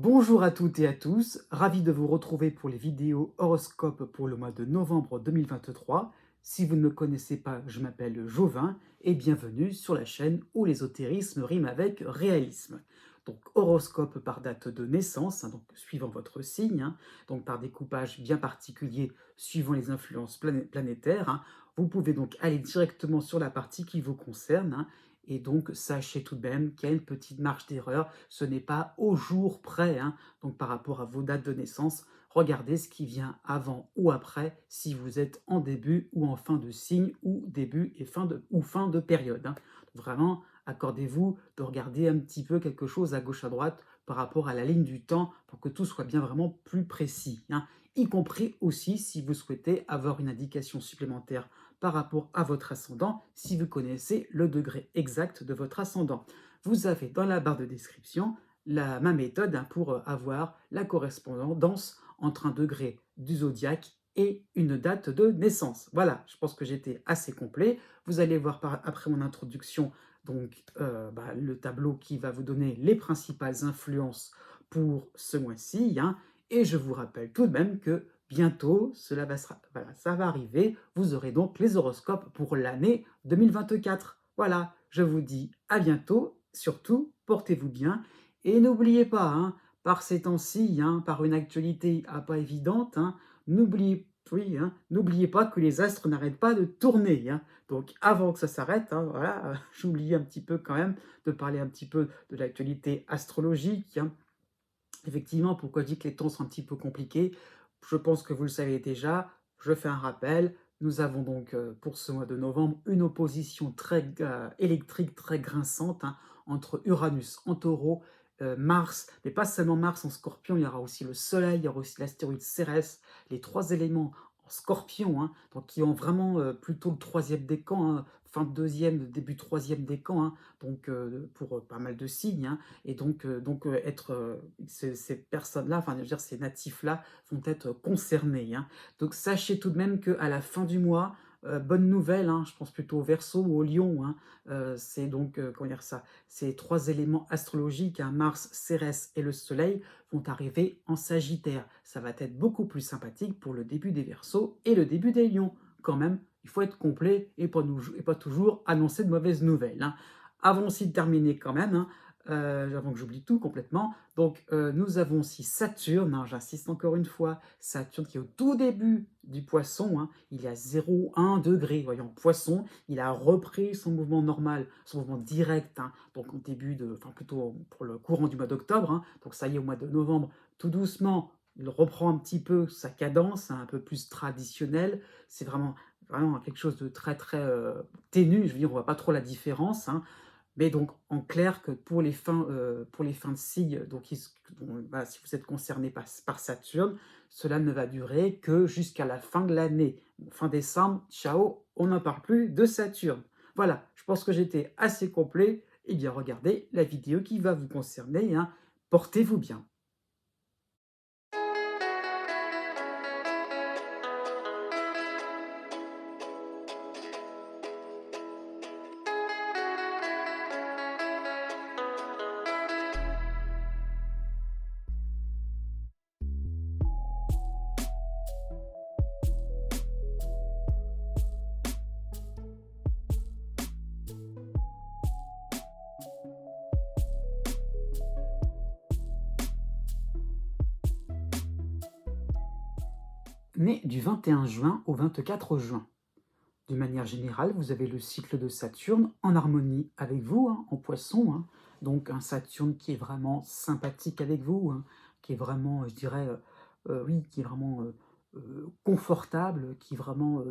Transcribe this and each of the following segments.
Bonjour à toutes et à tous, ravi de vous retrouver pour les vidéos horoscopes pour le mois de novembre 2023. Si vous ne me connaissez pas, je m'appelle Jovin et bienvenue sur la chaîne où l'ésotérisme rime avec réalisme. Donc horoscope par date de naissance, donc suivant votre signe, donc par découpage bien particulier suivant les influences planétaires. Vous pouvez donc aller directement sur la partie qui vous concerne. Et donc, sachez tout de même qu'il y a une petite marge d'erreur. Ce n'est pas au jour près, donc par rapport à vos dates de naissance. Regardez ce qui vient avant ou après, si vous êtes en début ou en fin de signe, ou début et fin de période. Vraiment, accordez-vous de regarder un petit peu quelque chose à gauche à droite par rapport à la ligne du temps pour que tout soit bien vraiment plus précis. Y compris aussi si vous souhaitez avoir une indication supplémentaire par rapport à votre ascendant, si vous connaissez le degré exact de votre ascendant. Vous avez dans la barre de description ma méthode pour avoir la correspondance entre un degré du zodiaque et une date de naissance. Voilà, je pense que j'étais assez complet. Vous allez voir après mon introduction donc le tableau qui va vous donner les principales influences pour ce mois-ci. Et je vous rappelle tout de même que bientôt, voilà, ça va arriver. Vous aurez donc les horoscopes pour l'année 2024. Voilà, je vous dis à bientôt. Surtout, portez-vous bien. Et n'oubliez pas, par ces temps-ci, par une actualité pas évidente, n'oubliez pas que les astres n'arrêtent pas de tourner. Donc, avant que ça s'arrête, voilà, j'oubliais un petit peu quand même de parler un petit peu de l'actualité astrologique. Effectivement, pourquoi je dis que les temps sont un petit peu compliqués? Je pense que vous le savez déjà. Je fais un rappel. Nous avons donc, pour ce mois de novembre, une opposition très électrique, très grinçante, entre Uranus en taureau, Mars, mais pas seulement Mars en scorpion, il y aura aussi le Soleil, il y aura aussi l'astéroïde Cérès, les trois éléments en scorpion, donc qui ont vraiment plutôt le troisième décan, fin de deuxième, début troisième décan, donc pour pas mal de signes, et ces personnes-là, enfin, je veux dire, ces natifs-là vont être concernés. Donc, sachez tout de même qu'à la fin du mois, bonne nouvelle, je pense plutôt au Verseau ou au Lion, c'est donc, comment dire ça, ces trois éléments astrologiques, Mars, Cérès et le Soleil, vont arriver en Sagittaire. Ça va être beaucoup plus sympathique pour le début des Verseaux et le début des Lions. Quand même, il faut être complet et pas toujours annoncer de mauvaises nouvelles. Avant aussi de terminer quand même, avant que j'oublie tout complètement, donc nous avons aussi Saturne, j'insiste encore une fois, Saturne qui est au tout début du Poisson, il y a 0,1 degré, voyons, Poisson, il a repris son mouvement normal, son mouvement direct, donc enfin plutôt pour le courant du mois d'octobre, donc ça y est, au mois de novembre, tout doucement, il reprend un petit peu sa cadence, un peu plus traditionnelle, c'est vraiment quelque chose de très très ténu, je veux dire, on voit pas trop la différence, mais donc, en clair, que pour les fins de signe, voilà, si vous êtes concerné par Saturne, cela ne va durer que jusqu'à la fin de l'année. Fin décembre, ciao, on n'en parle plus de Saturne. Voilà, je pense que j'étais assez complet. Eh bien, regardez la vidéo qui va vous concerner. Portez-vous bien. Né du 21 juin au 24 juin. D'une manière générale, vous avez le cycle de Saturne en harmonie avec vous, en Poisson. Donc un Saturne qui est vraiment sympathique avec vous, qui est vraiment, je dirais, oui, qui est vraiment confortable, qui est vraiment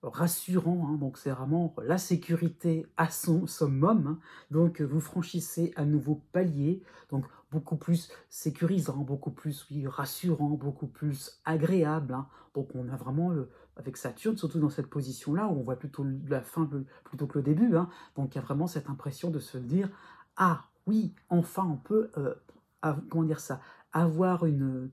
rassurant. Donc c'est vraiment la sécurité à son summum. Donc vous franchissez un nouveau palier, donc beaucoup plus sécurisant, beaucoup plus oui, rassurant, beaucoup plus agréable. Donc on a vraiment avec Saturne, surtout dans cette position-là, où on voit plutôt la fin plutôt que le début. Donc il y a vraiment cette impression de se dire, ah oui, enfin on peut, comment dire ça, avoir une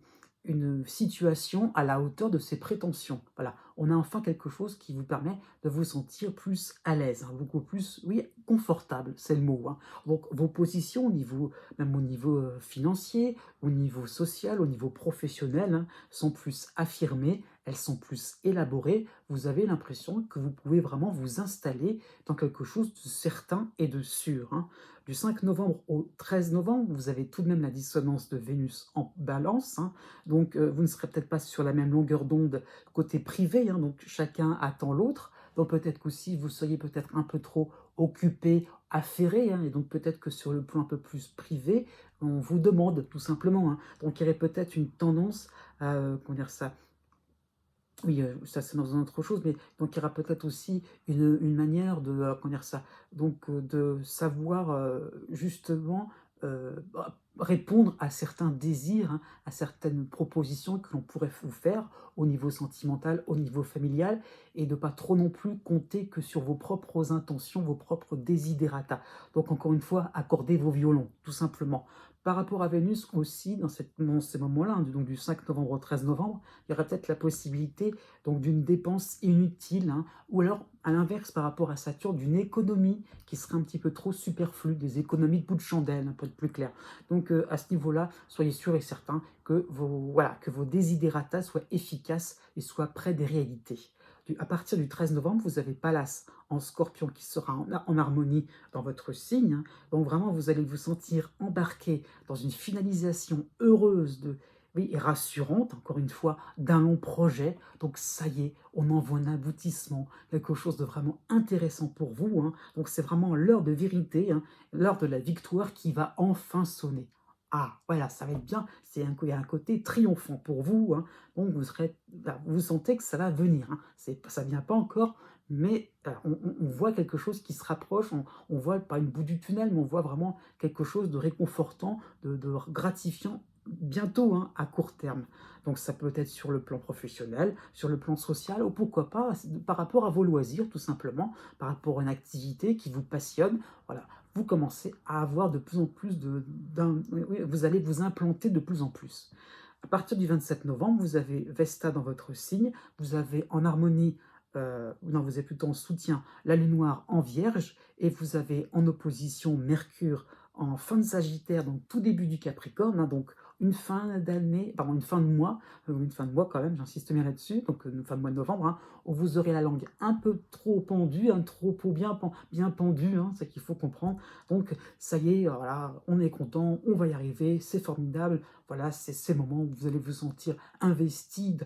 situation à la hauteur de ses prétentions. Voilà, on a enfin quelque chose qui vous permet de vous sentir plus à l'aise, hein, beaucoup plus, oui, confortable, c'est le mot, hein. Donc vos positions au niveau, même au niveau financier, au niveau social, au niveau professionnel, hein, sont plus affirmées, elles sont plus élaborées. Vous avez l'impression que vous pouvez vraiment vous installer dans quelque chose de certain et de sûr, hein. Du 5 novembre au 13 novembre, vous avez tout de même la dissonance de Vénus en balance, hein. Donc vous ne serez peut-être pas sur la même longueur d'onde côté privé, hein, donc chacun attend l'autre. Donc peut-être qu'aussi vous seriez peut-être un peu trop occupé, affairé, hein, et donc peut-être que sur le plan un peu plus privé, on vous demande tout simplement, hein. Donc il y aurait peut-être une tendance à, comment dire ça, oui, ça c'est dans une autre chose, mais donc il y aura peut-être aussi une manière de, comment dire ça? Donc, de savoir, justement, répondre à certains désirs, hein, à certaines propositions que l'on pourrait vous faire au niveau sentimental, au niveau familial et de pas trop non plus compter que sur vos propres intentions, vos propres desiderata. Donc encore une fois, accordez vos violons, tout simplement. Par rapport à Vénus aussi, dans ces moments-là, hein, donc du 5 novembre au 13 novembre, il y aurait peut-être la possibilité donc d'une dépense inutile, hein, ou alors à l'inverse par rapport à Saturne, d'une économie qui serait un petit peu trop superflue, des économies de bout de chandelle, hein, pour être plus clair. Donc à ce niveau-là, soyez sûr et certain que voilà, que vos desiderata soient efficaces et soient près des réalités. À partir du 13 novembre, vous avez Pallas en Scorpion qui sera en harmonie dans votre signe, hein. Donc vraiment, vous allez vous sentir embarqué dans une finalisation heureuse oui, et rassurante, encore une fois, d'un long projet. Donc ça y est, on en voit un aboutissement, quelque chose de vraiment intéressant pour vous, hein. Donc c'est vraiment l'heure de vérité, hein, l'heure de la victoire qui va enfin sonner. Ah, voilà, ça va être bien, il y a un côté triomphant pour vous, hein. Donc vous sentez que ça va venir, hein. Ça vient pas encore, mais on voit quelque chose qui se rapproche, on voit pas une bout du tunnel, mais on voit vraiment quelque chose de réconfortant, de gratifiant bientôt, hein, à court terme. Donc ça peut être sur le plan professionnel, sur le plan social, ou pourquoi pas par rapport à vos loisirs, tout simplement, par rapport à une activité qui vous passionne. Voilà, vous commencez à avoir de plus en plus oui, oui, vous allez vous implanter de plus en plus. À partir du 27 novembre, vous avez Vesta dans votre signe, vous avez en harmonie, non, vous êtes plutôt en soutien, la lune noire en vierge, et vous avez en opposition Mercure en fin de Sagittaire, donc tout début du Capricorne, hein, donc une fin d'année, pardon, une fin de mois quand même, j'insiste bien là-dessus, donc une fin de mois de novembre, hein, où vous aurez la langue un peu trop pendue, un trop bien pendu, hein, c'est qu'il faut comprendre. Donc ça y est, voilà, on est content, on va y arriver, c'est formidable. Voilà, c'est ces moments où vous allez vous sentir investi,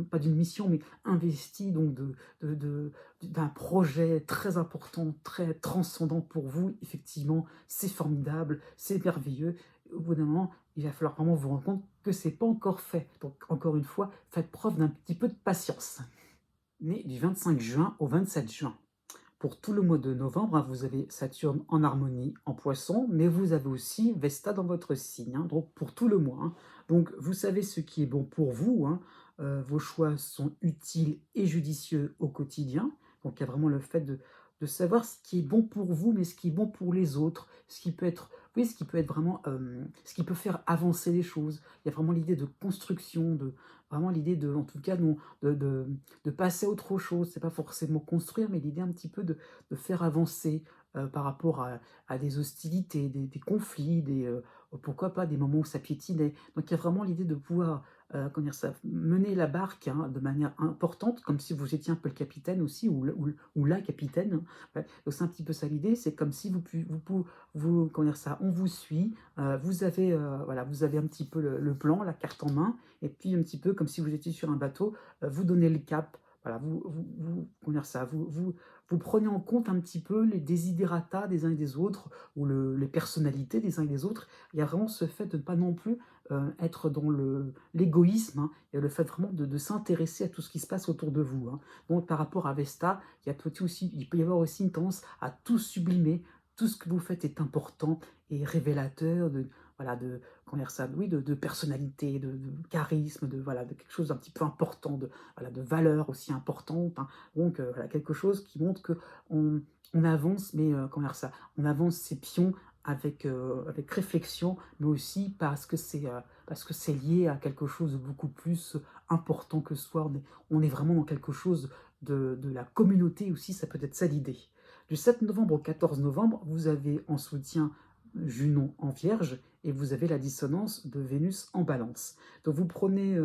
pas d'une mission, mais investi donc de, de- d'un projet très important, très transcendant pour vous. Effectivement, c'est formidable, c'est merveilleux. Au bout d'un moment, il va falloir vraiment vous rendre compte que c'est pas encore fait. Donc, encore une fois, faites preuve d'un petit peu de patience. Né du 25 juin au 27 juin. Pour tout le mois de novembre, hein, vous avez Saturne en harmonie en Poisson, mais vous avez aussi Vesta dans votre signe, hein, donc pour tout le mois, hein. Donc vous savez ce qui est bon pour vous, hein. Vos choix sont utiles et judicieux au quotidien. Donc il y a vraiment le fait de savoir ce qui est bon pour vous, mais ce qui est bon pour les autres, ce qui peut être, oui, ce qui peut être vraiment, ce qui peut faire avancer les choses. Il y a vraiment l'idée de construction, vraiment l'idée de, en tout cas, non, de passer à autre chose. C'est pas forcément construire, mais l'idée un petit peu de faire avancer par rapport à des hostilités, des conflits, pourquoi pas des moments où ça piétinait. Donc il y a vraiment l'idée de pouvoir comment dire ça, mener la barque, hein, de manière importante, comme si vous étiez un peu le capitaine aussi, ou la capitaine, hein. Ouais. Donc c'est un petit peu ça l'idée, c'est comme si comment dire ça, on vous suit, voilà, vous avez un petit peu le plan, la carte en main, et puis un petit peu comme si vous étiez sur un bateau, vous donnez le cap. Voilà, comment dire ça, vous prenez en compte un petit peu les desiderata des uns et des autres, ou les personnalités des uns et des autres. Il y a vraiment ce fait de ne pas non plus être dans l'égoïsme, hein, et le fait vraiment de s'intéresser à tout ce qui se passe autour de vous, hein. Donc par rapport à Vesta, il peut y avoir aussi une tendance à tout sublimer. Tout ce que vous faites est important et révélateur voilà, comment dire ça, oui, de personnalité, de charisme, voilà, de quelque chose d'un petit peu important, voilà, de valeur aussi importante, hein. Donc voilà, quelque chose qui montre que on avance, mais comment dire ça, on avance ses pions avec réflexion, mais aussi parce que c'est lié à quelque chose de beaucoup plus important que soi. On est vraiment dans quelque chose de la communauté aussi, ça peut être ça l'idée. Du 7 novembre au 14 novembre, vous avez en soutien Junon en Vierge et vous avez la dissonance de Vénus en Balance. Donc vous prenez,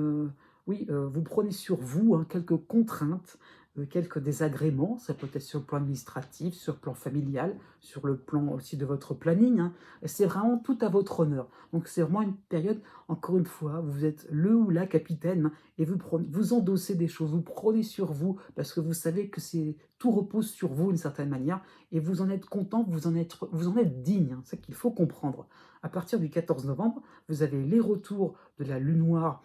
vous prenez sur vous hein, quelques contraintes, quelques désagréments, ça peut être sur le plan administratif, sur le plan familial, sur le plan aussi de votre planning. Hein. C'est vraiment tout à votre honneur. Donc c'est vraiment une période, encore une fois, vous êtes le ou la capitaine hein, et vous endossez des choses, vous prenez sur vous parce que vous savez que tout repose sur vous d'une certaine manière et vous en êtes content, vous en êtes digne. Hein. C'est ça qu'il faut comprendre. À partir du 14 novembre, vous avez les retours de la lune noire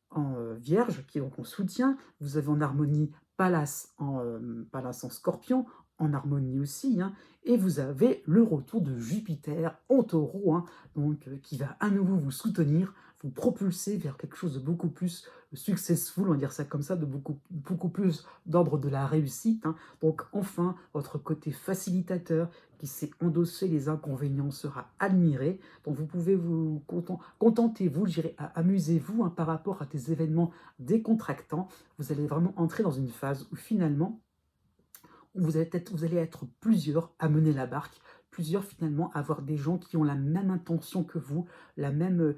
en Vierge, qui est donc en soutien. Vous avez en harmonie Pallas en Scorpion, en harmonie aussi. Hein, et vous avez le retour de Jupiter en Taureau, hein, donc, qui va à nouveau vous soutenir, vous propulser vers quelque chose de beaucoup plus successful, on va dire ça comme ça, de beaucoup plus d'ordre de la réussite. Hein. Donc enfin, votre côté facilitateur qui sait endosser les inconvénients sera admiré. Donc vous pouvez vous contentez-vous, je dirais, amusez-vous hein, par rapport à des événements décontractants. Vous allez vraiment entrer dans une phase où finalement, vous allez être plusieurs à mener la barque, plusieurs finalement à avoir des gens qui ont la même intention que vous, les mêmes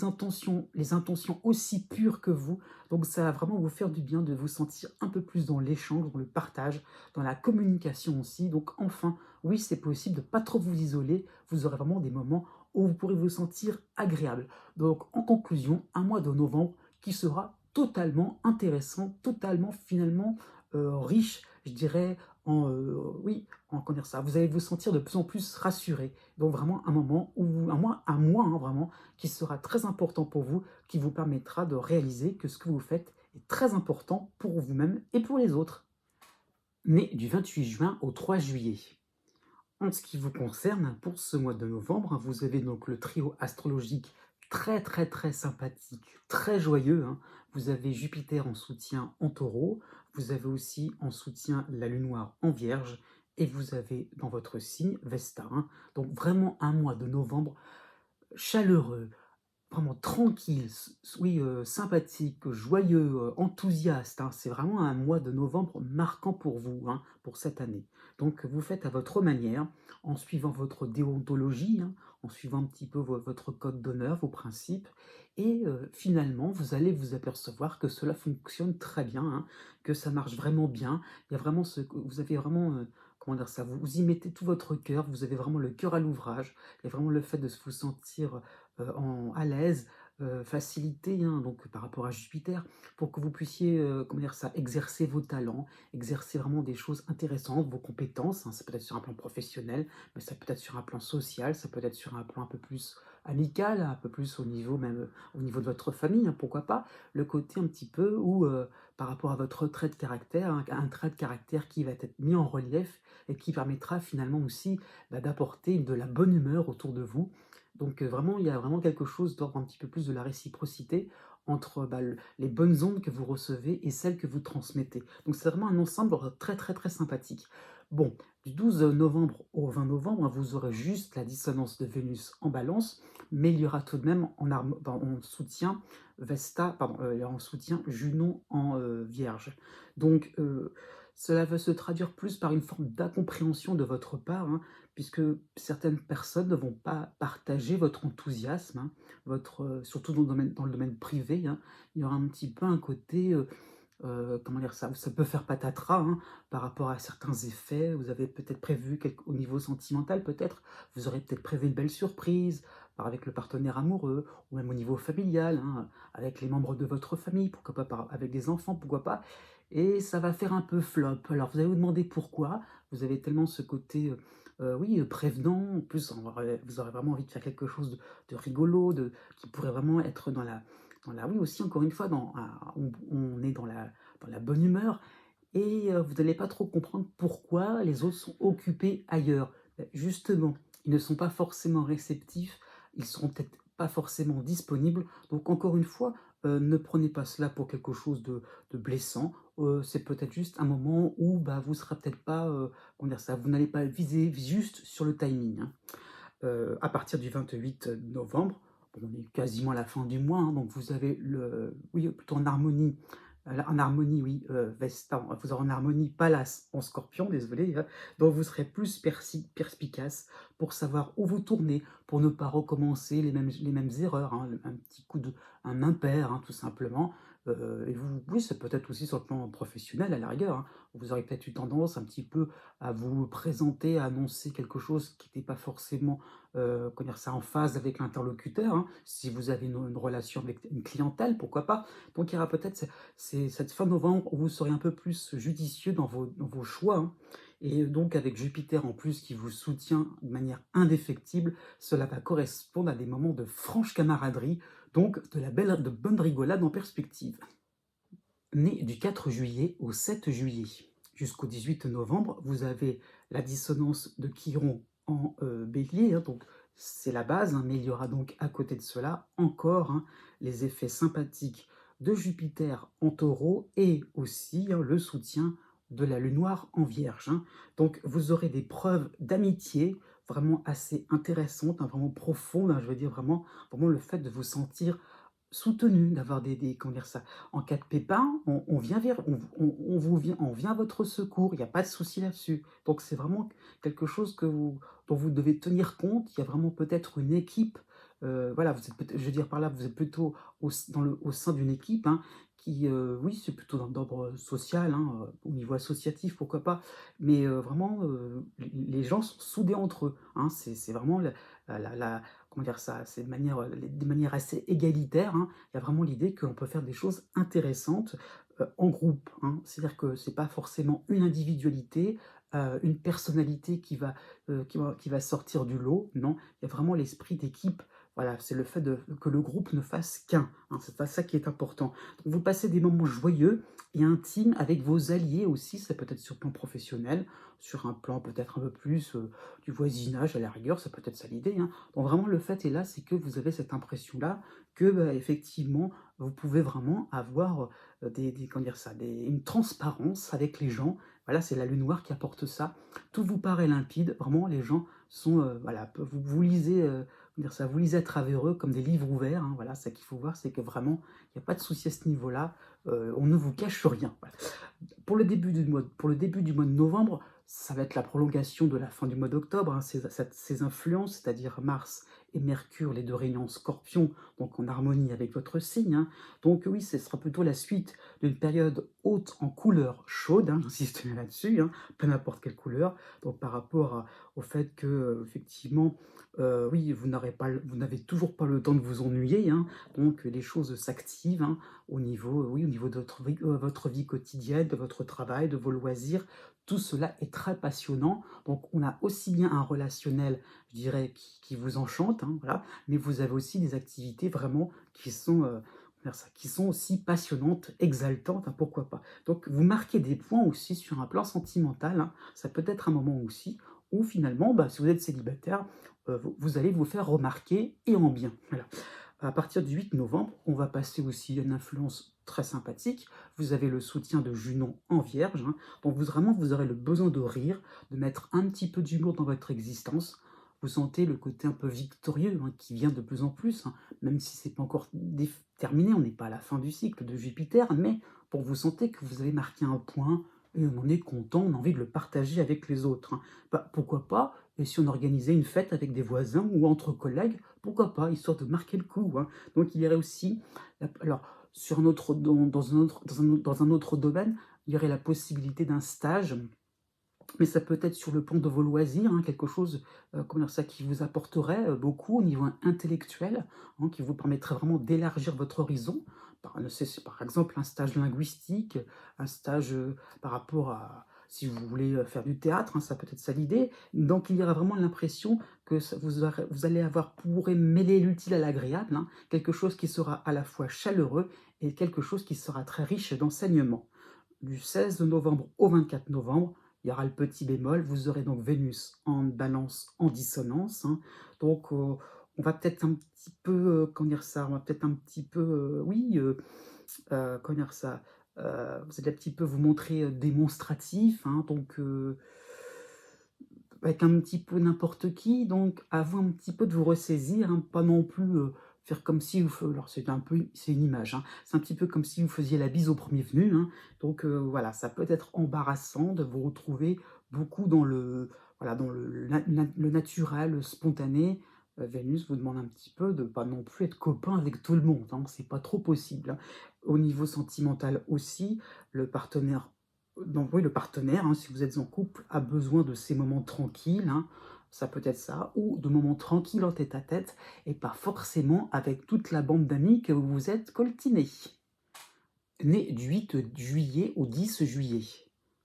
intentions, les intentions aussi pures que vous. Donc ça va vraiment vous faire du bien de vous sentir un peu plus dans l'échange, dans le partage, dans la communication aussi. Donc enfin, oui, c'est possible de ne pas trop vous isoler. Vous aurez vraiment des moments où vous pourrez vous sentir agréable. Donc en conclusion, un mois de novembre qui sera totalement intéressant, totalement finalement riche, je dirais, comment dire ça, vous allez vous sentir de plus en plus rassuré. Donc vraiment un moment, un mois hein, vraiment, qui sera très important pour vous, qui vous permettra de réaliser que ce que vous faites est très important pour vous-même et pour les autres. Né du 28 juin au 3 juillet. En ce qui vous concerne, pour ce mois de novembre, hein, vous avez donc le trio astrologique très très très sympathique, très joyeux. Hein. Vous avez Jupiter en soutien en Taureau, vous avez aussi en soutien la Lune noire en Vierge, et vous avez dans votre signe Vesta. Hein. Donc vraiment un mois de novembre chaleureux, vraiment tranquille, sympathique, joyeux, enthousiaste. Hein. C'est vraiment un mois de novembre marquant pour vous, hein, pour cette année. Donc vous faites à votre manière, en suivant votre déontologie, hein, en suivant un petit peu votre code d'honneur, vos principes, et finalement vous allez vous apercevoir que cela fonctionne très bien, hein, que ça marche vraiment bien. Il y a vraiment vous avez vraiment, comment dire ça, vous y mettez tout votre cœur, vous avez vraiment le cœur à l'ouvrage, et vraiment le fait de vous sentir à l'aise, facilité hein, donc par rapport à Jupiter, pour que vous puissiez, comment dire ça, exercer vos talents, exercer vraiment des choses intéressantes, vos compétences. Hein, ça peut être sur un plan professionnel, mais ça peut être sur un plan social, ça peut être sur un plan un peu plus amical, un peu plus au niveau même au niveau de votre famille, hein, pourquoi pas. Le côté un petit peu où, par rapport à votre trait de caractère, hein, un trait de caractère qui va être mis en relief et qui permettra finalement aussi d'apporter de la bonne humeur autour de vous. Donc vraiment, il y a vraiment quelque chose d'ordre un petit peu plus de la réciprocité entre les bonnes ondes que vous recevez et celles que vous transmettez. Donc c'est vraiment un ensemble très très très sympathique. Bon, du 12 novembre au 20 novembre, hein, vous aurez juste la dissonance de Vénus en Balance, mais il y aura tout de même en soutien en soutien Junon en Vierge. Donc cela va se traduire plus par une forme d'incompréhension de votre part, hein, puisque certaines personnes ne vont pas partager votre enthousiasme, hein, surtout dans le domaine privé. Hein. Il y aura un petit peu un côté, comment dire ça, ça peut faire patatras hein, par rapport à certains effets. Vous avez peut-être prévu, au niveau sentimental peut-être, vous aurez peut-être prévu une belle surprise avec le partenaire amoureux, ou même au niveau familial, hein, avec les membres de votre famille, pourquoi pas avec des enfants, pourquoi pas. Et ça va faire un peu flop. Alors vous allez vous demander pourquoi. Vous avez tellement ce côté prévenant. En plus, vous aurez vraiment envie de faire quelque chose de rigolo, qui pourrait vraiment être oui, aussi, encore une fois, on est dans la bonne humeur. Et vous n'allez pas trop comprendre pourquoi les autres sont occupés ailleurs. Justement, ils ne sont pas forcément réceptifs, ils seront peut-être pas forcément disponibles. Donc encore une fois, ne prenez pas cela pour quelque chose de blessant. C'est peut-être juste un moment où vous serez peut-être pas, comment dire ça, vous n'allez pas viser juste sur le timing. Hein. à partir du 28 novembre, bon, on est quasiment à la fin du mois, hein, donc vous avez oui, plutôt en harmonie, en harmonie, oui, Vesta, vous aurez en harmonie Pallas en Scorpion, désolé, hein, donc vous serez plus perspicace pour savoir où vous tourner, pour ne pas recommencer les mêmes erreurs, hein, un petit coup un impair, hein, tout simplement. Et oui, c'est peut-être aussi sur le plan professionnel, à la rigueur, hein. Vous aurez peut-être eu tendance un petit peu à vous présenter, à annoncer quelque chose qui n'était pas forcément comment dire ça, en phase avec l'interlocuteur, hein. Si vous avez une relation avec une clientèle, pourquoi pas. Donc il y aura peut-être cette fin novembre où vous serez un peu plus judicieux dans vos choix, hein. Et donc avec Jupiter en plus qui vous soutient de manière indéfectible, cela va correspondre à des moments de franche camaraderie, donc de bonne rigolade en perspective. Né du 4 juillet au 7 juillet jusqu'au 18 novembre, vous avez la dissonance de Chiron en bélier, hein, donc c'est la base, hein, mais il y aura donc à côté de cela encore, hein, les effets sympathiques de Jupiter en taureau et aussi, hein, le soutien de la lune noire en vierge, hein. Donc vous aurez des preuves d'amitié vraiment assez intéressantes, hein, vraiment profondes, hein, je veux dire vraiment le fait de vous sentir soutenu, d'avoir comment dire ça? En cas de pépin, on vient vers on vient à votre secours, il y a pas de souci là-dessus. Donc c'est vraiment quelque chose dont vous devez tenir compte. Il y a vraiment peut-être une équipe, voilà, vous êtes peut-être je veux dire par là, vous êtes plutôt au sein d'une équipe, hein, qui, oui, c'est plutôt d'ordre social, hein, au niveau associatif, pourquoi pas. Mais, vraiment, les gens sont soudés entre eux, hein. C'est vraiment la comment dire ça? C'est de manière assez égalitaire, hein. Il y a vraiment l'idée que l'on peut faire des choses intéressantes, en groupe, hein. C'est-à-dire que c'est pas forcément une individualité, une personnalité qui va sortir du lot. Non, il y a vraiment l'esprit d'équipe. Voilà, c'est le fait que le groupe ne fasse qu'un, hein. C'est pas ça qui est important. Donc vous passez des moments joyeux et intimes avec vos alliés aussi, ça peut être sur le plan professionnel, sur un plan peut-être un peu plus, du voisinage à la rigueur, ça peut être ça l'idée, hein. Donc vraiment le fait est là, c'est que vous avez cette impression-là que, bah, effectivement, vous pouvez vraiment avoir, des comment dire ça? Une transparence avec les gens. Voilà, c'est la lune noire qui apporte ça. Tout vous paraît limpide, vraiment les gens sont, voilà, vous lisez, comment dire ça? Vous lisez à travers eux comme des livres ouverts, hein. Voilà, ça qu'il faut voir, c'est que vraiment, il y a pas de souci à ce niveau-là, on ne vous cache rien, voilà. Pour le début du mois de novembre, ça va être la prolongation de la fin du mois d'octobre, hein, ces influences, c'est-à-dire Mars et Mercure, les 2 régnants en Scorpion, donc en harmonie avec votre signe, hein. Donc oui, ce sera plutôt la suite d'une période haute en couleurs chaudes, hein, j'insiste bien là-dessus, hein, peu n'importe quelle couleur. Donc par rapport au fait que, effectivement, oui, vous n'avez toujours pas le temps de vous ennuyer, hein, donc les choses s'activent, hein, oui, au niveau de votre vie quotidienne, de votre travail, de vos loisirs. Tout cela est très passionnant. Donc, on a aussi bien un relationnel, je dirais, qui vous enchante, hein, voilà, mais vous avez aussi des activités vraiment qui sont, comment dire ça? Qui sont aussi passionnantes, exaltantes, hein, pourquoi pas. Donc, vous marquez des points aussi sur un plan sentimental, hein. Ça peut être un moment aussi où finalement, bah, si vous êtes célibataire, vous allez vous faire remarquer et en bien. Voilà. À partir du 8 novembre, on va passer aussi à une influence très sympathique. Vous avez le soutien de Junon en Vierge, hein. Donc vous aurez le besoin de rire, de mettre un petit peu d'humour dans votre existence. Vous sentez le côté un peu victorieux, hein, qui vient de plus en plus, hein, même si c'est pas encore terminé, on n'est pas à la fin du cycle de Jupiter, mais pour vous sentez que vous avez marqué un point et on en est content, on a envie de le partager avec les autres, hein. Bah, pourquoi pas? Et si on organisait une fête avec des voisins ou entre collègues, pourquoi pas, histoire de marquer le coup, hein. Donc il y aurait aussi, alors sur un autre, dans un autre domaine, il y aurait la possibilité d'un stage, mais ça peut être sur le plan de vos loisirs, hein, quelque chose, comment dire ça, qui vous apporterait, beaucoup au niveau intellectuel, hein, qui vous permettrait vraiment d'élargir votre horizon. C'est par exemple un stage linguistique, un stage, par rapport à si vous voulez, faire du théâtre, hein, ça peut être ça l'idée. Donc il y aura vraiment l'impression que vous allez avoir pourrez mêler l'utile à l'agréable, hein, quelque chose qui sera à la fois chaleureux et quelque chose qui sera très riche d'enseignements. Du 16 novembre au 24 novembre, il y aura le petit bémol, vous aurez donc Vénus en Balance en dissonance, hein. Donc, on va peut-être un petit peu, comment dire ça? On va peut-être un petit peu, oui, comment dire ça? Vous allez un petit peu vous montrer, démonstratif, hein, donc, avec un petit peu n'importe qui, donc à vous un petit peu de vous ressaisir, hein, pas non plus, faire comme si vous fe alors c'est une image, hein, c'est un petit peu comme si vous faisiez la bise au premier venu, hein, donc voilà, ça peut être embarrassant de vous retrouver beaucoup dans le voilà, dans le naturel, le spontané. Vénus vous demande un petit peu de pas non plus être copain avec tout le monde, hein, c'est pas trop possible, hein. Au niveau sentimental aussi, le partenaire donc oui, le partenaire, hein, si vous êtes en couple, a besoin de ces moments tranquilles, hein, ça peut être ça, ou de moments tranquilles en tête-à-tête, et pas forcément avec toute la bande d'amis que vous vous êtes coltinés. Né du 8 juillet au 10 juillet.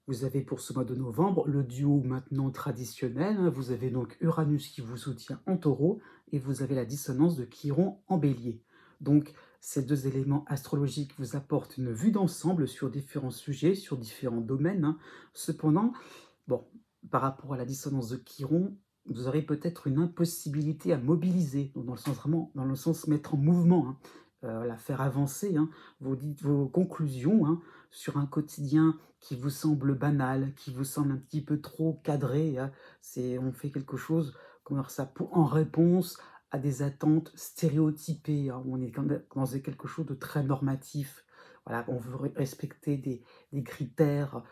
Vous avez pour ce mois de novembre le duo maintenant traditionnel, hein, vous avez donc Uranus qui vous soutient en taureau, et vous avez la dissonance de Chiron en bélier. Donc ces deux éléments astrologiques vous apportent une vue d'ensemble sur différents sujets, sur différents domaines, hein. Cependant, bon, par rapport à la dissonance de Chiron, vous aurez peut-être une impossibilité à mobiliser, donc dans le sens vraiment, dans le sens mettre en mouvement, hein, la faire avancer, hein, vos conclusions, hein, sur un quotidien qui vous semble banal, qui vous semble un petit peu trop cadré, hein. On fait quelque chose, comment dire ça, en réponse à des attentes stéréotypées, hein. On est dans quelque chose de très normatif. Voilà, on veut respecter des critères,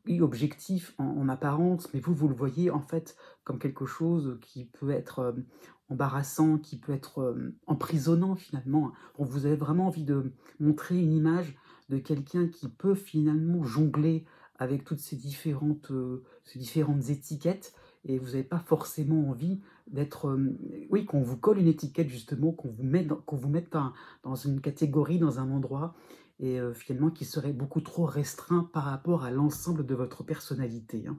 oui, objectif en apparence, mais vous le voyez en fait comme quelque chose qui peut être, embarrassant, qui peut être, emprisonnant finalement, hein. Donc vous avez vraiment envie de montrer une image de quelqu'un qui peut finalement jongler avec toutes ces différentes étiquettes, et vous n'avez pas forcément envie d'être, oui, qu'on vous colle une étiquette justement, qu'on vous mette dans une catégorie, dans un endroit, et finalement qui serait beaucoup trop restreint par rapport à l'ensemble de votre personnalité, hein.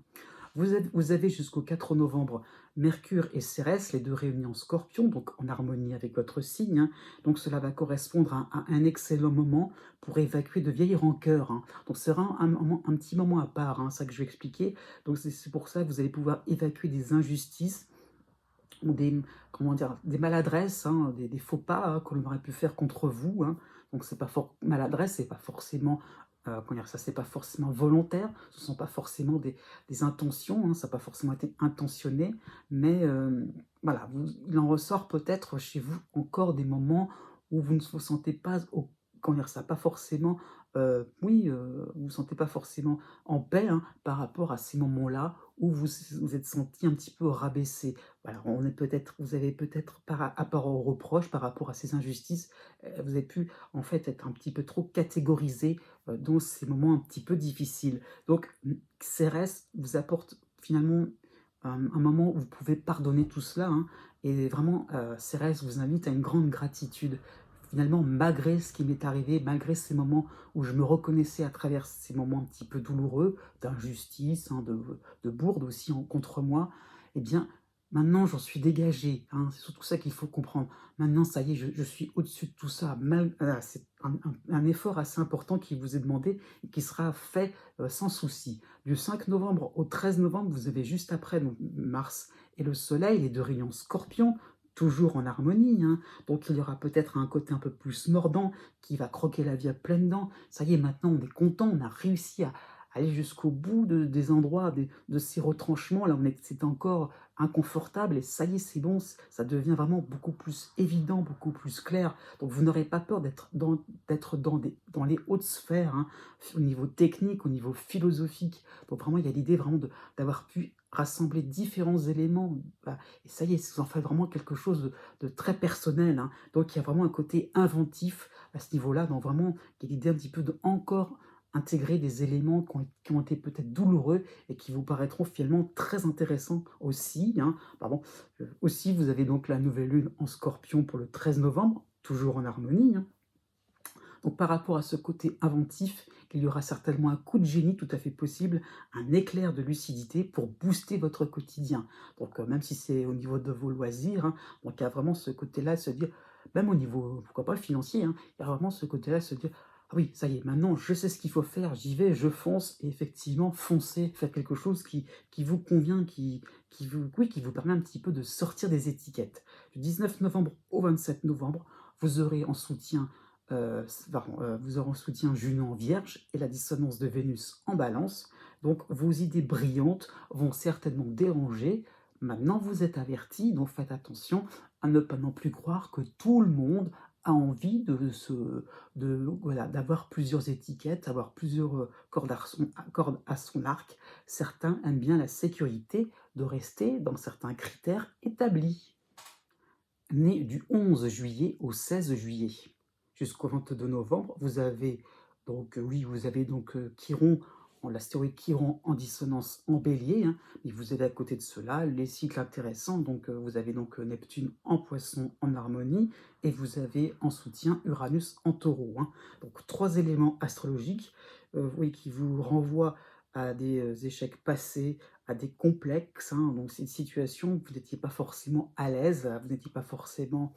Vous avez jusqu'au 4 novembre Mercure et Cérès, les 2 réunis en Scorpion, donc en harmonie avec votre signe, hein. Donc cela va correspondre à un excellent moment pour évacuer de vieilles rancœurs, hein. Donc c'est vraiment un petit moment à part, hein, ça que je vais expliquer. Donc c'est pour ça que vous allez pouvoir évacuer des injustices ou comment dire? Des maladresses, hein, des faux pas, hein, que l'on aurait pu faire contre vous, hein. Donc c'est pas maladresse, c'est pas forcément, comment dire ça? C'est pas forcément volontaire, ce sont pas forcément des intentions, hein, ça n'a pas forcément été intentionné, mais voilà, il en ressort peut-être chez vous encore des moments où vous ne vous sentez pas comment dire ça? Pas forcément, oui, vous vous sentez pas forcément en paix, hein, par rapport à ces moments-là où vous êtes senti un petit peu rabaissé. Voilà, vous avez peut-être par rapport aux reproches, par rapport à ces injustices, vous avez pu en fait être un petit peu trop catégorisé, dans ces moments un petit peu difficiles. Donc, Cérès vous apporte finalement un moment où vous pouvez pardonner tout cela, hein, et vraiment, Cérès vous invite à une grande gratitude. Finalement, malgré ce qui m'est arrivé, malgré ces moments où je me reconnaissais à travers ces moments un petit peu douloureux, d'injustice, hein, de bourde aussi contre moi, eh bien, maintenant, j'en suis dégagé, hein, c'est surtout ça qu'il faut comprendre. Maintenant, ça y est, je suis au-dessus de tout ça. Voilà, c'est un effort assez important qui vous est demandé et qui sera fait sans souci. Du 5 novembre au 13 novembre, vous avez juste après donc, Mars et le Soleil, les deux rayons Scorpion, toujours en harmonie, hein. Donc il y aura peut-être un côté un peu plus mordant qui va croquer la vie à pleines dents. Ça y est, maintenant, on est content, on a réussi à aller jusqu'au bout des endroits, de ces retranchements. Là, c'est encore inconfortable et ça y est, c'est bon, ça devient vraiment beaucoup plus évident, beaucoup plus clair. Donc, vous n'aurez pas peur d'être dans les hautes sphères, hein, au niveau technique, au niveau philosophique. Donc, vraiment, il y a l'idée vraiment d'avoir pu rassembler différents éléments. Voilà. Et ça y est, vous en faites vraiment quelque chose de très personnel, hein. Donc, il y a vraiment un côté inventif à ce niveau-là. Donc, vraiment, il y a l'idée un petit peu de encore intégrer des éléments qui ont été peut-être douloureux et qui vous paraîtront finalement très intéressants aussi, hein. Pardon. Aussi, vous avez donc la nouvelle lune en Scorpion pour le 13 novembre, toujours en harmonie, hein. Donc par rapport à ce côté inventif, il y aura certainement un coup de génie tout à fait possible, un éclair de lucidité pour booster votre quotidien. Donc même si c'est au niveau de vos loisirs, hein, donc il y a vraiment ce côté-là de se dire, même au niveau, pourquoi pas financier, hein, il y a vraiment ce côté-là de se dire, ah oui, ça y est, maintenant je sais ce qu'il faut faire, j'y vais, je fonce, et effectivement, foncez, faites quelque chose qui vous convient, oui, qui vous permet un petit peu de sortir des étiquettes. Du 19 novembre au 27 novembre, vous aurez en soutien vous aurez en soutien Junon en Vierge et la dissonance de Vénus en Balance. Donc vos idées brillantes vont certainement déranger. Maintenant, vous êtes avertis, donc faites attention à ne pas non plus croire que tout le monde a envie voilà, d'avoir plusieurs étiquettes, avoir plusieurs cordes à son arc. Certains aiment bien la sécurité de rester dans certains critères établis. Né du 11 juillet au 16 juillet jusqu'au 22 novembre, vous avez donc, Chiron, l'astéroïde Chiron en dissonance en Bélier, hein, mais vous avez à côté de cela les cycles intéressants, donc vous avez donc Neptune en Poisson en harmonie, et vous avez en soutien Uranus en Taureau, hein. Donc 3 éléments astrologiques, oui, qui vous renvoient à des échecs passés, à des complexes, hein. Donc c'est une situation où vous n'étiez pas forcément à l'aise, vous n'étiez pas forcément,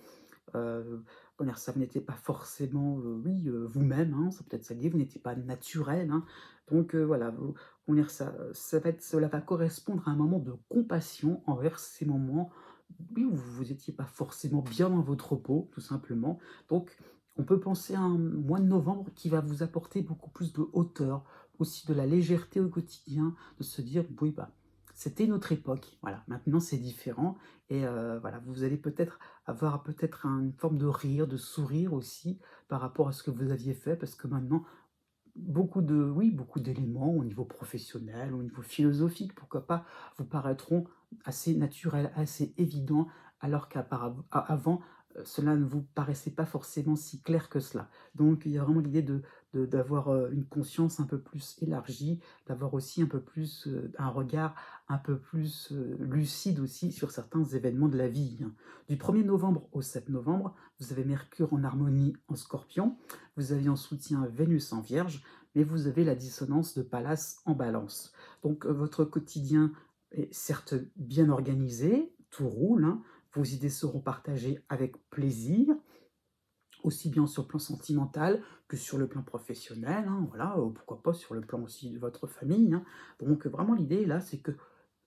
comment dire ça? Vous n'étiez pas forcément, vous-même, hein, c'est peut-être ça lié, vous n'étiez pas naturel, hein. Donc voilà, vous comment dire ça? Cela va correspondre à un moment de compassion envers ces moments, oui, où vous n'étiez pas forcément bien dans votre peau, tout simplement. Donc on peut penser à un mois de novembre qui va vous apporter beaucoup plus de hauteur, aussi de la légèreté au quotidien, de se dire: «Oui, bah, c'était une autre époque, voilà, maintenant c'est différent», et voilà, vous allez peut-être avoir une forme de rire, de sourire aussi par rapport à ce que vous aviez fait, parce que maintenant beaucoup d'éléments au niveau professionnel, au niveau philosophique, pourquoi pas, vous paraîtront assez naturels, assez évidents, alors qu'avant, cela ne vous paraissait pas forcément si clair que cela. Donc il y a vraiment l'idée d'avoir une conscience un peu plus élargie, d'avoir aussi un peu plus, un regard un peu plus lucide aussi sur certains événements de la vie, hein. Du 1er novembre au 7 novembre, vous avez Mercure en harmonie en Scorpion, vous avez en soutien Vénus en Vierge, mais vous avez la dissonance de Pallas en Balance. Donc votre quotidien est certes bien organisé, tout roule, hein, vos idées seront partagées avec plaisir, aussi bien sur le plan sentimental que sur le plan professionnel, hein, voilà, pourquoi pas sur le plan aussi de votre famille, hein. Donc vraiment l'idée là, c'est que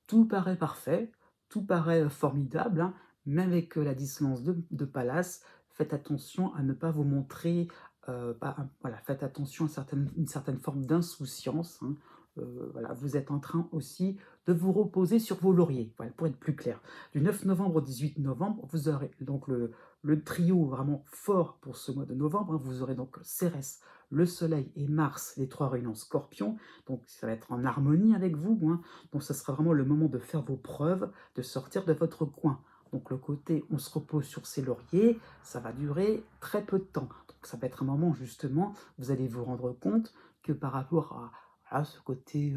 tout paraît parfait, tout paraît formidable, hein, mais avec la dissonance de Pallas, faites attention à ne pas vous montrer, voilà, faites attention à une certaine forme d'insouciance, hein. Voilà, vous êtes en train aussi de vous reposer sur vos lauriers, voilà, pour être plus clair. Du 9 novembre au 18 novembre, vous aurez donc le trio vraiment fort pour ce mois de novembre, hein. Vous aurez donc Cérès, le Soleil et Mars, les 3 réunions Scorpion, donc ça va être en harmonie avec vous, hein. Donc ça sera vraiment le moment de faire vos preuves, de sortir de votre coin. Donc le côté on se repose sur ses lauriers, ça va durer très peu de temps. Donc ça va être un moment justement, vous allez vous rendre compte que par rapport à ce côté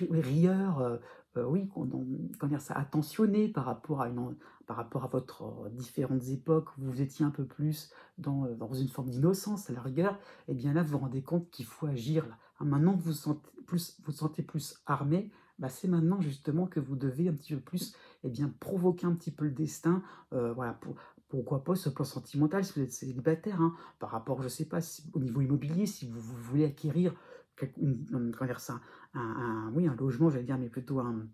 rieur, oui, comment dire ça, attentionné par rapport à votre différentes époques où vous étiez un peu plus dans une forme d'innocence à la rigueur, et bien là vous vous rendez compte qu'il faut agir là. Ah, maintenant que vous sentez plus armé, bah, c'est maintenant justement que vous devez un petit peu plus, eh bien, provoquer un petit peu le destin, voilà, pourquoi pas sur le plan sentimental si vous êtes célibataire, hein, par rapport, je sais pas, au niveau immobilier, si vous voulez acquérir comment dire ça, oui, un logement, j'allais dire, mais plutôt un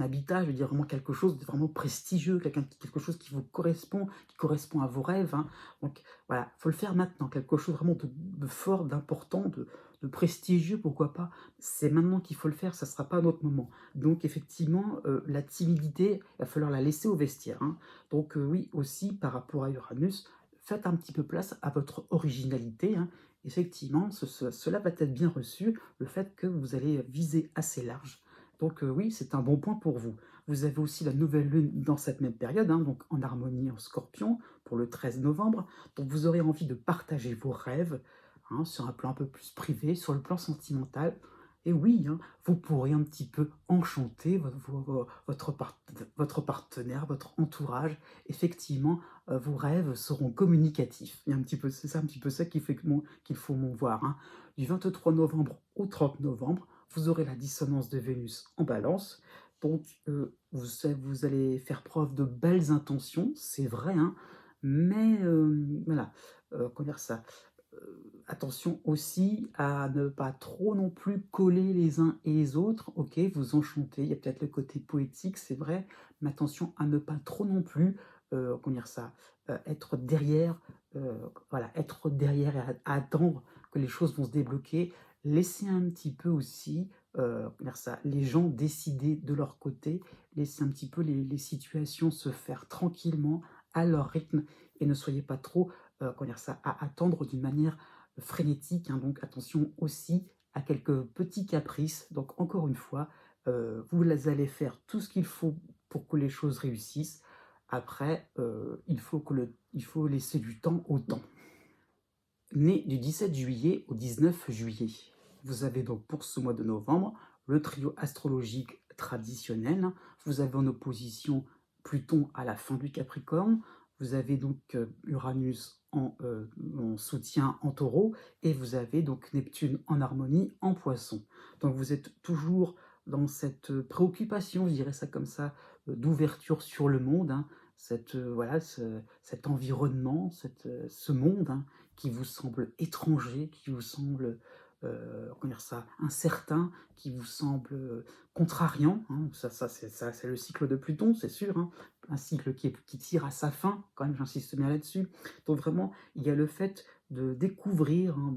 habitat, je veux dire vraiment quelque chose de vraiment prestigieux, quelque chose qui correspond à vos rêves, hein. Donc voilà, faut le faire maintenant, quelque chose vraiment de fort, d'important, de prestigieux, pourquoi pas. C'est maintenant qu'il faut le faire, ça ne sera pas à un autre moment. Donc effectivement, la timidité, il va falloir la laisser au vestiaire, hein. Donc oui, aussi par rapport à Uranus, faites un petit peu place à votre originalité, hein. Effectivement, cela va être bien reçu, le fait que vous allez viser assez large. Donc oui, c'est un bon point pour vous. Vous avez aussi la nouvelle lune dans cette même période, hein, donc en harmonie en Scorpion pour le 13 novembre. Donc vous aurez envie de partager vos rêves, hein, sur un plan un peu plus privé, sur le plan sentimental. Et oui, hein, vous pourrez un petit peu enchanter votre partenaire, votre entourage. Effectivement, vos rêves seront communicatifs. C'est ça un petit peu ça qu'il faut m'en voir, hein. Du 23 novembre au 30 novembre, vous aurez la dissonance de Vénus en Balance. Donc, vous allez faire preuve de belles intentions, c'est vrai, hein, mais voilà, comment dire ça? Attention aussi à ne pas trop non plus coller les uns et les autres. OK, vous enchantez, il y a peut-être le côté poétique, c'est vrai, mais attention à ne pas trop non plus, comment dire ça, être derrière, voilà, être derrière et à attendre que les choses vont se débloquer. Laissez un petit peu aussi, comment dire ça, les gens décider de leur côté, laissez un petit peu les situations se faire tranquillement, à leur rythme et ne soyez pas trop, comment dire ça, à attendre d'une manière frénétique, hein. Donc attention aussi à quelques petits caprices. Donc encore une fois, vous allez faire tout ce qu'il faut pour que les choses réussissent. Après, il faut laisser du temps au temps. Né du 17 juillet au 19 juillet, vous avez donc pour ce mois de novembre le trio astrologique traditionnel. Vous avez en opposition Pluton à la fin du Capricorne. Vous avez donc Uranus en soutien en taureau. Et vous avez donc Neptune en harmonie en poisson. Donc vous êtes toujours dans cette préoccupation, je dirais ça comme ça, d'ouverture sur le monde, hein, voilà, cet environnement, ce monde, hein, qui vous semble étranger, qui vous semble comment dire ça, incertain, qui vous semble contrariant, hein. C'est le cycle de Pluton, c'est sûr, hein. Un cycle qui tire à sa fin, quand même, j'insiste bien là-dessus. Donc vraiment, il y a le fait de découvrir, hein,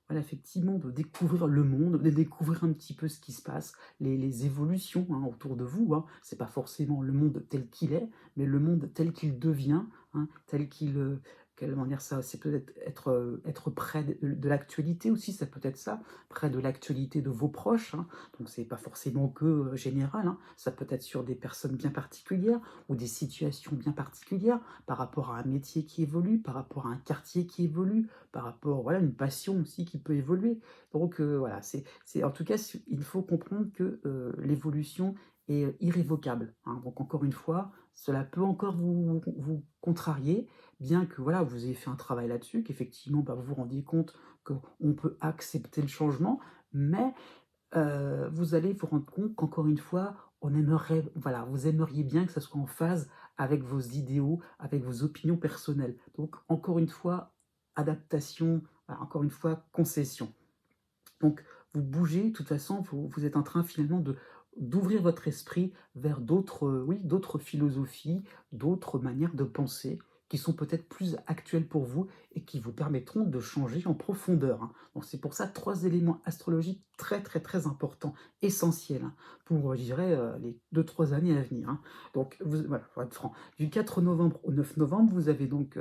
voilà, effectivement, de découvrir le monde, de découvrir un petit peu ce qui se passe, les évolutions, hein, autour de vous, hein. C'est pas forcément le monde tel qu'il est, mais le monde tel qu'il devient, hein, tel qu'il comment dire ça, c'est peut-être être près de l'actualité aussi, ça peut être ça, près de l'actualité de vos proches, hein. Donc c'est pas forcément que général, hein. Ça peut être sur des personnes bien particulières ou des situations bien particulières, par rapport à un métier qui évolue, par rapport à un quartier qui évolue, par rapport, voilà, une passion aussi qui peut évoluer. Donc voilà, en tout cas, il faut comprendre que l'évolution est irrévocable, hein. Donc encore une fois, cela peut encore vous contrarier, bien que voilà, vous ayez fait un travail là-dessus, qu'effectivement, bah, vous vous rendiez compte qu'on peut accepter le changement, mais vous allez vous rendre compte qu'encore une fois, on aimerait, voilà, vous aimeriez bien que ça soit en phase avec vos idéaux, avec vos opinions personnelles. Donc encore une fois, adaptation, voilà, encore une fois, concession. Donc vous bougez, de toute façon, vous êtes en train finalement d'ouvrir votre esprit vers d'autres, oui, d'autres philosophies, d'autres manières de penser qui sont peut-être plus actuelles pour vous et qui vous permettront de changer en profondeur, hein. Donc c'est pour ça 3 éléments astrologiques très, très, très importants, essentiels, hein, pour, je dirais, les 2-3 années à venir, hein. Donc voilà, pour être franc, du 4 novembre au 9 novembre, vous avez donc,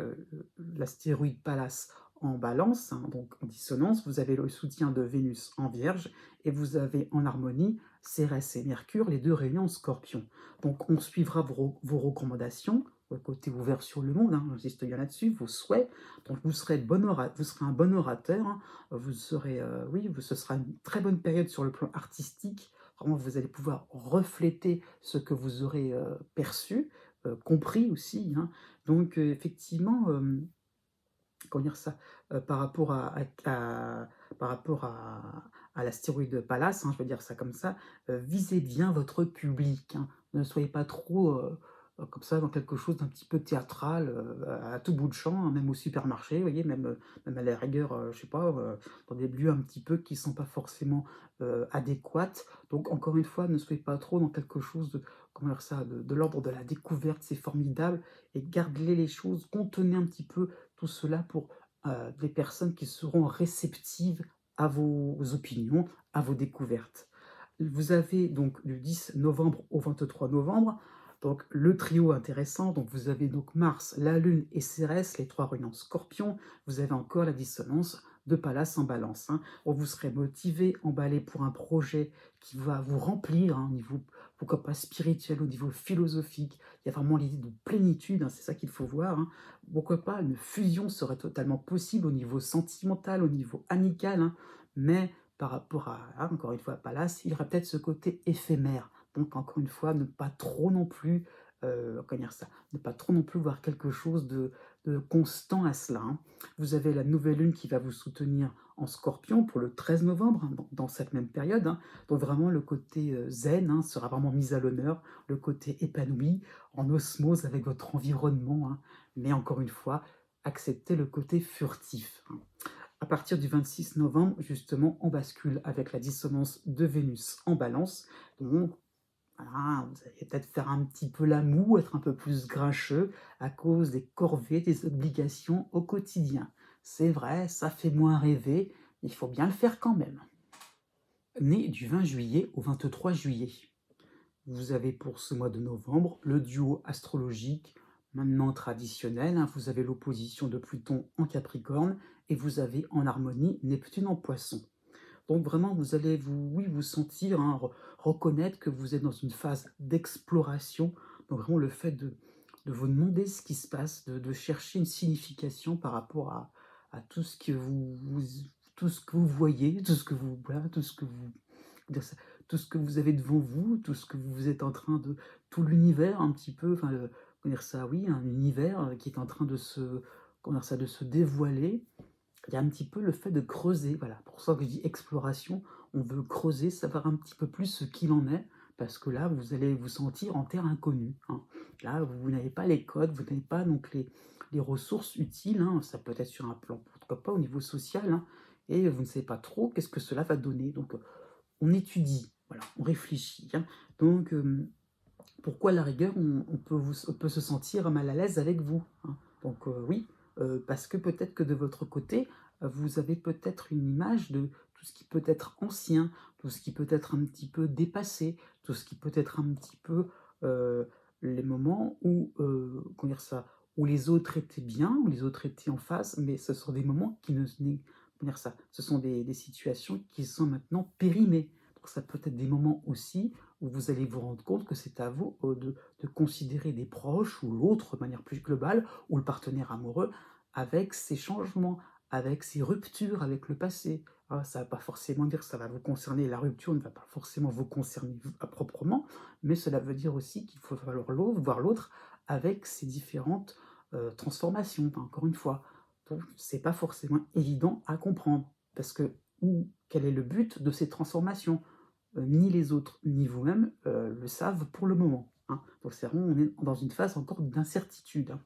l'astéroïde Pallas en Balance, hein, donc en dissonance, vous avez le soutien de Vénus en Vierge, et vous avez en harmonie Cérès et Mercure, les 2 réunions en Scorpion. Donc on suivra vos recommandations, votre côté ouvert sur le monde, hein, j'insiste bien là-dessus, vos souhaits. Donc vous serez un bon orateur, hein, vous serez, oui, ce sera une très bonne période sur le plan artistique. Vraiment, vous allez pouvoir refléter ce que vous aurez perçu, compris aussi, hein. Donc effectivement, comment dire ça? Par rapport par rapport à l'astéroïde Pallas, hein, je vais dire ça comme ça, visez bien votre public, hein. Ne soyez pas trop, comme ça dans quelque chose d'un petit peu théâtral, à tout bout de champ, hein, même au supermarché, vous voyez? Même à la rigueur, je sais pas, dans des lieux un petit peu qui sont pas forcément, adéquates. Donc encore une fois, ne soyez pas trop dans quelque chose de, comment dire ça? De l'ordre de la découverte, c'est formidable, et gardez les choses, contenez un petit peu tout cela pour des personnes qui seront réceptives à vos opinions, à vos découvertes. Vous avez donc du 10 novembre au 23 novembre, donc le trio intéressant. Donc vous avez donc Mars, la Lune et Cérès, les 3 réunions Scorpion. Vous avez encore la dissonance de Pallas en Balance, hein. Bon, vous serez motivé, emballé pour un projet qui va vous remplir, hein, au niveau, pourquoi pas spirituel, au niveau philosophique. Il y a vraiment l'idée de plénitude, hein, c'est ça qu'il faut voir, hein. Pourquoi pas une fusion serait totalement possible au niveau sentimental, au niveau amical, hein, mais par rapport encore une fois, à Pallas, il y aura peut-être ce côté éphémère. Donc, encore une fois, ne pas trop non plus, comment dire ça, ne pas trop non plus voir quelque chose de constant à cela, hein. Vous avez la nouvelle lune qui va vous soutenir en Scorpion pour le 13 novembre, hein, dans cette même période, hein. Donc vraiment, le côté zen, hein, sera vraiment mis à l'honneur, le côté épanoui, en osmose avec votre environnement, hein. Mais encore une fois, acceptez le côté furtif, hein. À partir du 26 novembre, justement, on bascule avec la dissonance de Vénus en Balance. Donc Voilà, vous allez peut-être faire un petit peu la moue, être un peu plus grincheux à cause des corvées, des obligations au quotidien. C'est vrai, ça fait moins rêver, il faut bien le faire quand même. Né du 20 juillet au 23 juillet. Vous avez pour ce mois de novembre le duo astrologique, maintenant traditionnel, hein. Vous avez l'opposition de Pluton en Capricorne et vous avez en harmonie Neptune en Poisson. Donc vraiment, vous allez oui, vous sentir, hein, reconnaître que vous êtes dans une phase d'exploration. Donc vraiment le fait de vous demander ce qui se passe, de chercher une signification par rapport à tout ce que tout ce que vous voyez, tout ce que vous, voilà, tout ce que vous, dire ça, tout ce que vous avez devant vous, tout ce que vous êtes en train de, tout l'univers un petit peu, enfin, comment dire ça, oui, un univers qui est en train de se, comment dire ça, de se dévoiler. Il y a un petit peu le fait de creuser, voilà, pour ça que je dis exploration, on veut creuser, savoir un petit peu plus ce qu'il en est, parce que là, vous allez vous sentir en terre inconnue, hein. Là, vous n'avez pas les codes, vous n'avez pas donc les ressources utiles, hein. Ça peut être sur un plan, pourquoi pas au niveau social, hein, et vous ne savez pas trop qu'est-ce que cela va donner. Donc, on étudie, voilà, on réfléchit, hein. Donc, pourquoi à la rigueur on peut se sentir mal à l'aise avec vous, hein. Donc oui, parce que peut-être que de votre côté, vous avez peut-être une image de tout ce qui peut être ancien, tout ce qui peut être un petit peu dépassé, tout ce qui peut être un petit peu euh, les moments où, comment dire ça, où les autres étaient bien, où les autres étaient en face, mais ce sont des moments qui comment dire ça, ce sont des situations qui sont maintenant périmées. Donc ça peut être des moments aussi où vous allez vous rendre compte que c'est à vous de considérer des proches ou l'autre de manière plus globale, ou le partenaire amoureux, avec ces changements, avec ces ruptures avec le passé. Ah, ça ne va pas forcément dire que ça va vous concerner, la rupture ne va pas forcément vous concerner proprement, mais cela veut dire aussi qu'il faut voir l'autre avec ses différentes transformations, encore une fois. Donc, c'est pas forcément évident à comprendre, parce que quel est le but de ces transformations? Ni les autres, ni vous-même le savent pour le moment, hein. Donc c'est vraiment, on est dans une phase encore d'incertitude, hein.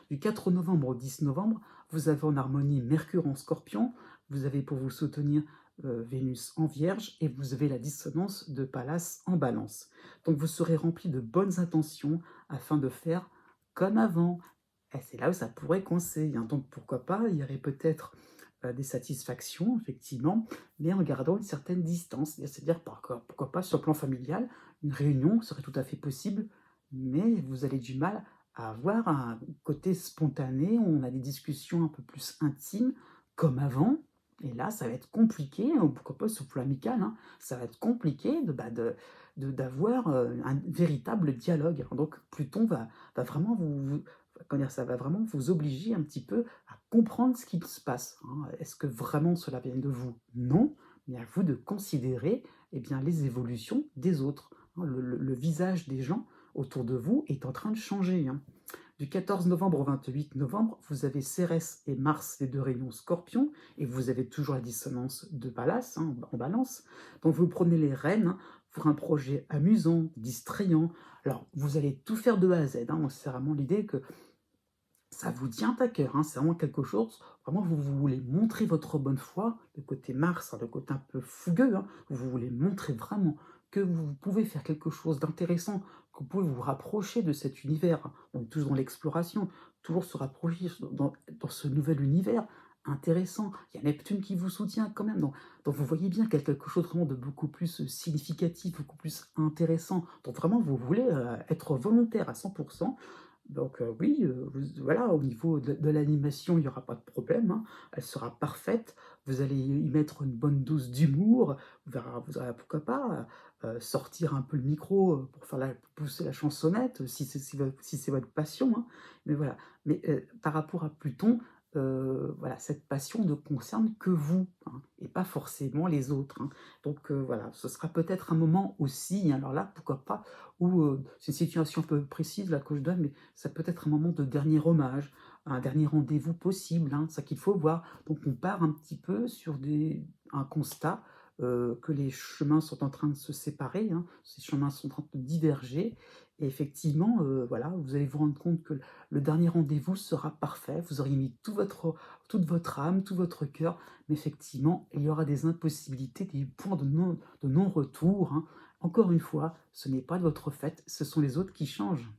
Du 4 novembre au 10 novembre, vous avez en harmonie Mercure en Scorpion, vous avez pour vous soutenir Vénus en Vierge et vous avez la dissonance de Pallas en Balance. Donc vous serez rempli de bonnes intentions afin de faire comme avant. Et c'est là où ça pourrait coincer, hein. Donc pourquoi pas, il y aurait peut-être des satisfactions, effectivement, mais en gardant une certaine distance. C'est-à-dire, pourquoi pas sur le plan familial, une réunion serait tout à fait possible, mais vous avez du mal à avoir un côté spontané, où on a des discussions un peu plus intimes, comme avant. Et là, ça va être compliqué, ou pourquoi pas sur le plan amical, hein, ça va être compliqué d'avoir un véritable dialogue. Donc Pluton va vraiment comment dire, ça va vraiment vous obliger un petit peu à comprendre ce qui se passe, hein. Est-ce que vraiment cela vient de vous? Non, mais à vous de considérer, eh bien, les évolutions des autres, hein. Le visage des gens autour de vous est en train de changer, hein. Du 14 novembre au 28 novembre, vous avez Cérès et Mars, les deux réunions Scorpion, et vous avez toujours la dissonance de Pallas, hein, en Balance. Donc vous prenez les rênes, hein, pour un projet amusant, distrayant. Alors vous allez tout faire de A à Z, hein. C'est vraiment l'idée que ça vous tient à cœur, hein, c'est vraiment quelque chose, vraiment vous voulez montrer votre bonne foi, le côté Mars, hein, le côté un peu fougueux, hein, vous voulez montrer vraiment que vous pouvez faire quelque chose d'intéressant, que vous pouvez vous rapprocher de cet univers, hein. On est toujours dans l'exploration, toujours se rapprocher dans ce nouvel univers intéressant. Il y a Neptune qui vous soutient quand même, donc vous voyez bien qu'il y a quelque chose vraiment de beaucoup plus significatif, beaucoup plus intéressant. Donc vraiment, vous voulez être volontaire à 100%. Donc oui, voilà, au niveau de l'animation, il n'y aura pas de problème, hein. Elle sera parfaite. Vous allez y mettre une bonne dose d'humour. Vous aurez, pourquoi pas, sortir un peu le micro pour pour pousser la chansonnette, si c'est votre passion, hein. Mais voilà. Mais par rapport à Pluton, voilà, cette passion ne concerne que vous, hein, et pas forcément les autres, hein. Donc voilà, ce sera peut-être un moment aussi, alors là, pourquoi pas, où c'est une situation un peu précise là que je donne, mais ça peut être un moment de dernier hommage, un dernier rendez-vous possible, hein, c'est ça qu'il faut voir. Donc on part un petit peu sur un constat que les chemins sont en train de se séparer, hein, ces chemins sont en train de diverger et effectivement, voilà, vous allez vous rendre compte que le dernier rendez-vous sera parfait. Vous auriez mis toute votre âme, tout votre cœur, mais effectivement, il y aura des impossibilités, des points de non-retour, hein. Encore une fois, ce n'est pas de votre fait, ce sont les autres qui changent.